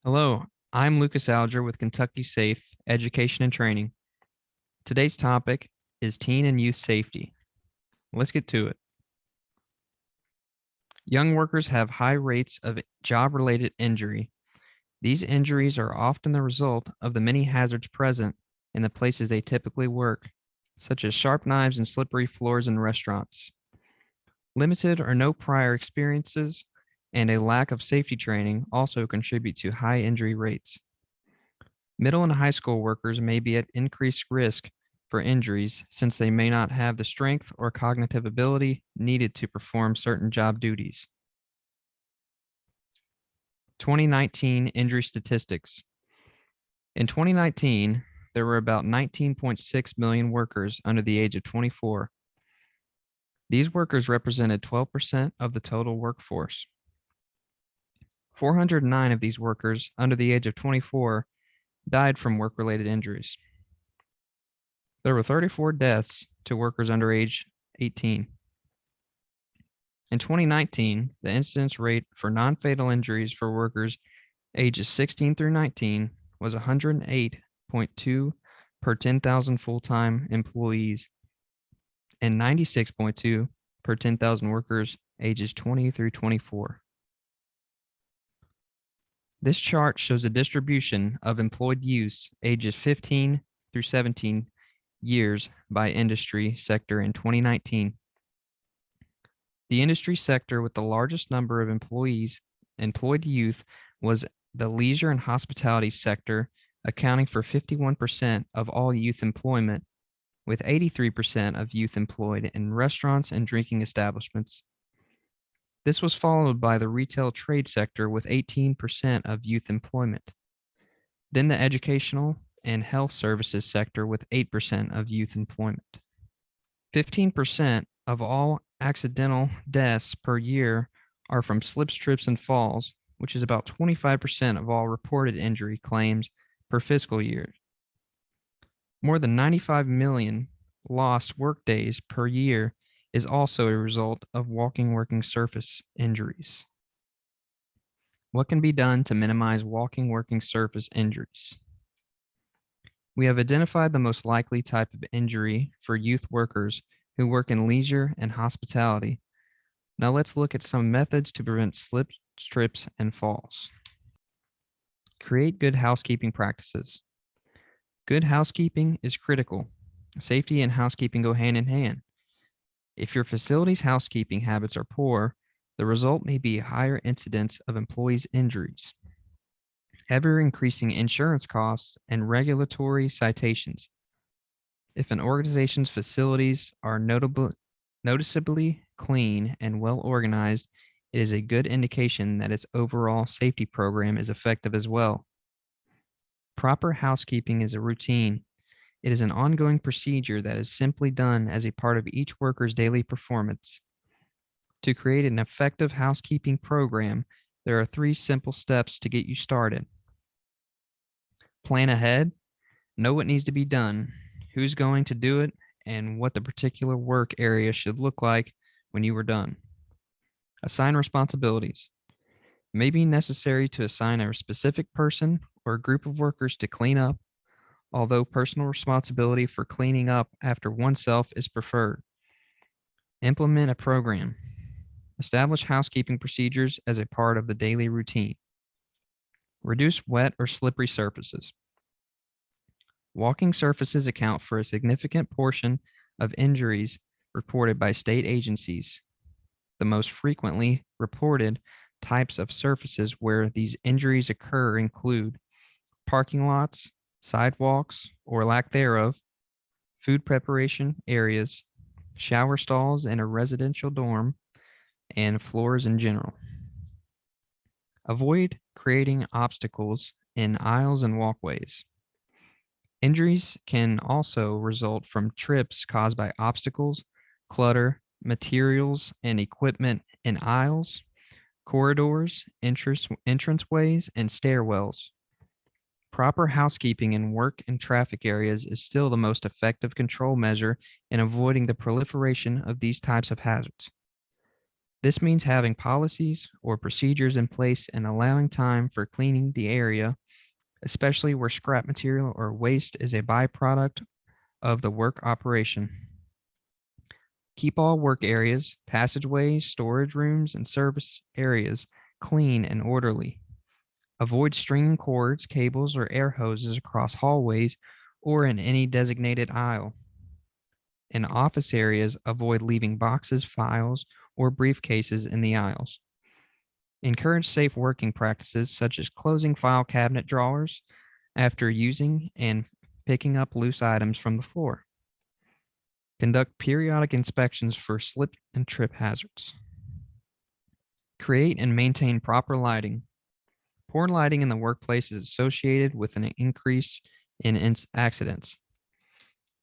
Hello, I'm Lucas Alger with Kentucky Safe Education and Training. Today's topic is teen and youth safety. Let's get to it. Young workers have high rates of job-related injury. These injuries are often the result of the many hazards present in the places they typically work, such as sharp knives and slippery floors in restaurants. Limited or no prior experiences and a lack of safety training also contribute to high injury rates. Middle and high school workers may be at increased risk for injuries since they may not have the strength or cognitive ability needed to perform certain job duties. 2019 injury statistics. In 2019, there were about 19.6 million workers under the age of 24. These workers represented 12% of the total workforce. 409 of these workers under the age of 24 died from work-related injuries. There were 34 deaths to workers under age 18. In 2019, the incidence rate for non-fatal injuries for workers ages 16 through 19 was 108.2 per 10,000 full-time employees and 96.2 per 10,000 workers ages 20 through 24. This chart shows a distribution of employed youths ages 15 through 17 years by industry sector in 2019. The industry sector with the largest number of employed youth was the leisure and hospitality sector, accounting for 51% of all youth employment, with 83% of youth employed in restaurants and drinking establishments. This was followed by the retail trade sector with 18% of youth employment. Then the educational and health services sector with 8% of youth employment. 15% of all accidental deaths per year are from slips, trips, and falls, which is about 25% of all reported injury claims per fiscal year. More than 95 million lost workdays per year is also a result of walking working surface injuries. What can be done to minimize walking working surface injuries? We have identified the most likely type of injury for youth workers who work in leisure and hospitality. Now let's look at some methods to prevent slips, trips, and falls. Create good housekeeping practices. Good housekeeping is critical. Safety and housekeeping go hand in hand. If your facility's housekeeping habits are poor, the result may be a higher incidence of employees' injuries, ever-increasing insurance costs, and regulatory citations. If an organization's facilities are noticeably clean and well organized, it is a good indication that its overall safety program is effective as well. Proper housekeeping is a routine. It is an ongoing procedure that is simply done as a part of each worker's daily performance. To create an effective housekeeping program, there are 3 simple steps to get you started. Plan ahead, know what needs to be done, who's going to do it, and what the particular work area should look like when you are done. Assign responsibilities. It may be necessary to assign a specific person or a group of workers to clean up, although personal responsibility for cleaning up after oneself is preferred. Implement a program. Establish housekeeping procedures as a part of the daily routine. Reduce wet or slippery surfaces. Walking surfaces account for a significant portion of injuries reported by state agencies. The most frequently reported types of surfaces where these injuries occur include parking lots, sidewalks or lack thereof, food preparation areas, shower stalls in a residential dorm, and floors in general. Avoid creating obstacles in aisles and walkways. Injuries can also result from trips caused by obstacles, clutter, materials, and equipment in aisles, corridors, entranceways, and stairwells. Proper housekeeping in work and traffic areas is still the most effective control measure in avoiding the proliferation of these types of hazards. This means having policies or procedures in place and allowing time for cleaning the area, especially where scrap material or waste is a byproduct of the work operation. Keep all work areas, passageways, storage rooms, and service areas clean and orderly. Avoid stringing cords, cables, or air hoses across hallways or in any designated aisle. In office areas, avoid leaving boxes, files, or briefcases in the aisles. Encourage safe working practices such as closing file cabinet drawers after using and picking up loose items from the floor. Conduct periodic inspections for slip and trip hazards. Create and maintain proper lighting. Poor lighting in the workplace is associated with an increase in accidents.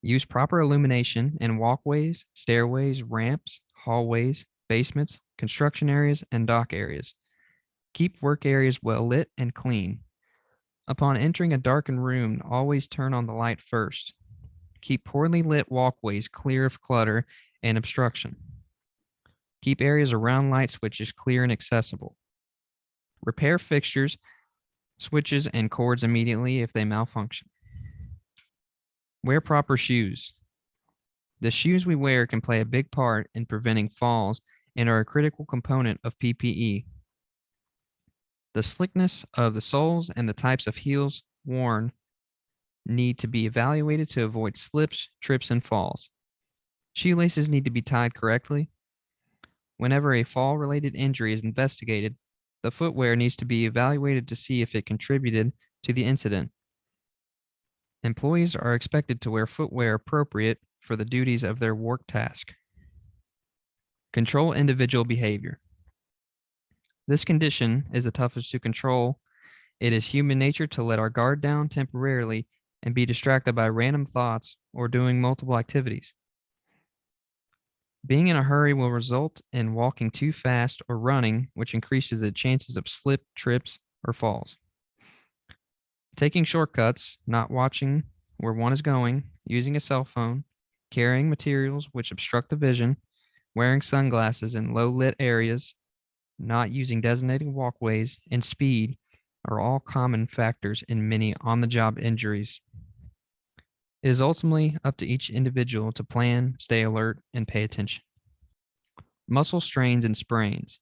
Use proper illumination in walkways, stairways, ramps, hallways, basements, construction areas, and dock areas. Keep work areas well lit and clean. Upon entering a darkened room, always turn on the light first. Keep poorly lit walkways clear of clutter and obstruction. Keep areas around light switches clear and accessible. Repair fixtures, switches, and cords immediately if they malfunction. Wear proper shoes. The shoes we wear can play a big part in preventing falls and are a critical component of PPE. The slickness of the soles and the types of heels worn need to be evaluated to avoid slips, trips, and falls. Shoelaces need to be tied correctly. Whenever a fall-related injury is investigated, the footwear needs to be evaluated to see if it contributed to the incident. Employees are expected to wear footwear appropriate for the duties of their work task. Control individual behavior. This condition is the toughest to control. It is human nature to let our guard down temporarily and be distracted by random thoughts or doing multiple activities. Being in a hurry will result in walking too fast or running, which increases the chances of slip, trips, or falls. Taking shortcuts, not watching where one is going, using a cell phone, carrying materials which obstruct the vision, wearing sunglasses in low lit areas, not using designated walkways, and speed are all common factors in many on the job injuries. It is ultimately up to each individual to plan, stay alert, and pay attention. Muscle strains and sprains.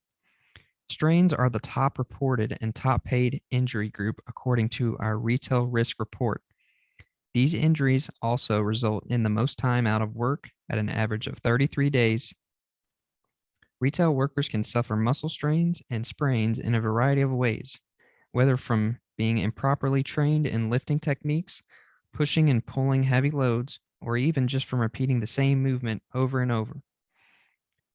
Strains are the top reported and top paid injury group according to our retail risk report. These injuries also result in the most time out of work at an average of 33 days. Retail workers can suffer muscle strains and sprains in a variety of ways, whether from being improperly trained in lifting techniques, pushing and pulling heavy loads, or even just from repeating the same movement over and over.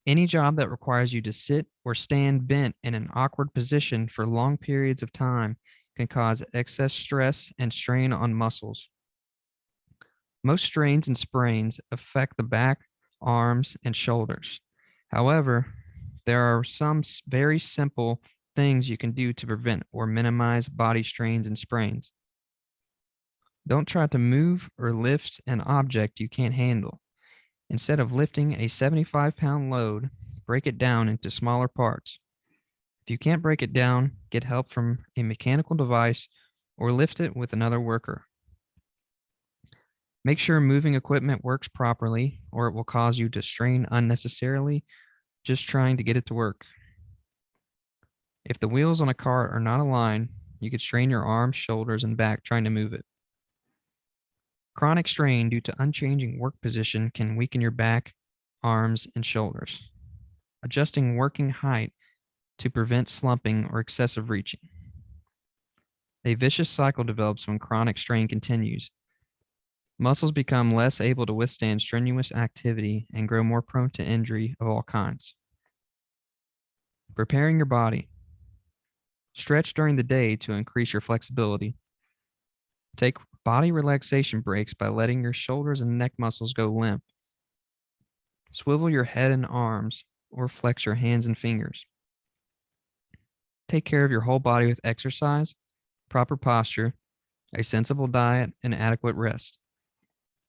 Any job that requires you to sit or stand bent in an awkward position for long periods of time can cause excess stress and strain on muscles. Most strains and sprains affect the back, arms, and shoulders. However, there are some very simple things you can do to prevent or minimize body strains and sprains. Don't try to move or lift an object you can't handle. Instead of lifting a 75-pound load, break it down into smaller parts. If you can't break it down, get help from a mechanical device or lift it with another worker. Make sure moving equipment works properly, or it will cause you to strain unnecessarily just trying to get it to work. If the wheels on a cart are not aligned, you could strain your arms, shoulders, and back trying to move it. Chronic strain due to unchanging work position can weaken your back, arms, and shoulders. Adjusting working height to prevent slumping or excessive reaching. A vicious cycle develops when chronic strain continues. Muscles become less able to withstand strenuous activity and grow more prone to injury of all kinds. Preparing your body. Stretch during the day to increase your flexibility. Take body relaxation breaks by letting your shoulders and neck muscles go limp. Swivel your head and arms or flex your hands and fingers. Take care of your whole body with exercise, proper posture, a sensible diet, and adequate rest.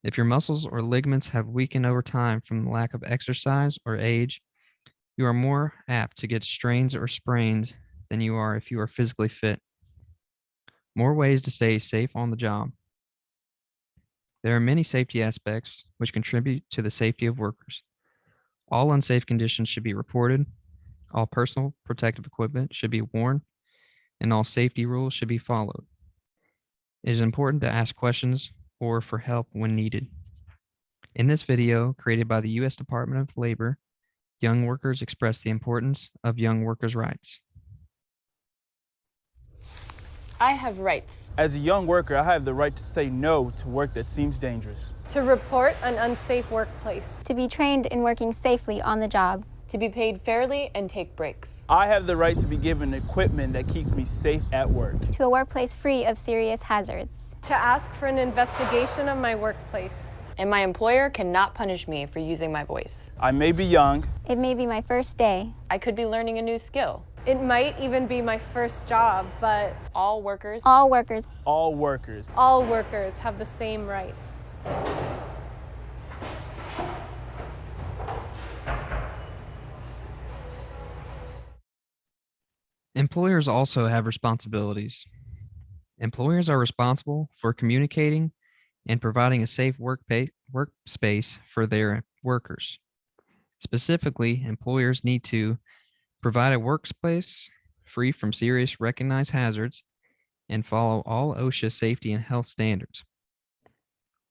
If your muscles or ligaments have weakened over time from the lack of exercise or age, You are more apt to get strains or sprains than you are if you are physically fit. More ways to stay safe on the job. There are many safety aspects which contribute to the safety of workers. All unsafe conditions should be reported, all personal protective equipment should be worn, and all safety rules should be followed. It is important to ask questions or for help when needed. In this video, created by the U.S. Department of Labor, young workers express the importance of young workers' rights. I have rights. As a young worker, I have the right to say no to work that seems dangerous. To report an unsafe workplace. To be trained in working safely on the job. To be paid fairly and take breaks. I have the right to be given equipment that keeps me safe at work. To a workplace free of serious hazards. To ask for an investigation of my workplace. And my employer cannot punish me for using my voice. I may be young. It may be my first day. I could be learning a new skill. It might even be my first job, but All workers All workers all workers have the same rights. Employers also have responsibilities. Employers are responsible for communicating and providing a safe workspace for their workers. Specifically, employers need to provide a workspace free from serious recognized hazards and follow all OSHA safety and health standards.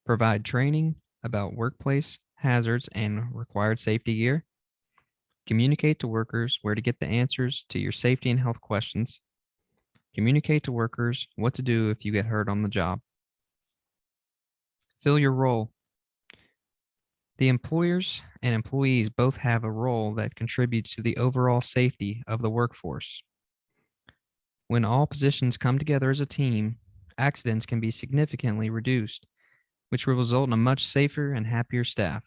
Provide training about workplace hazards and required safety gear. Communicate to workers where to get the answers to your safety and health questions. Communicate to workers what to do if you get hurt on the job. Fill your role. The employers and employees both have a role that contributes to the overall safety of the workforce. When all positions come together as a team, accidents can be significantly reduced, which will result in a much safer and happier staff.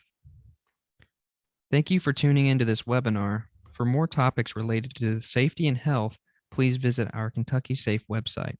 Thank you for tuning into this webinar. For more topics related to safety and health, please visit our Kentucky Safe website.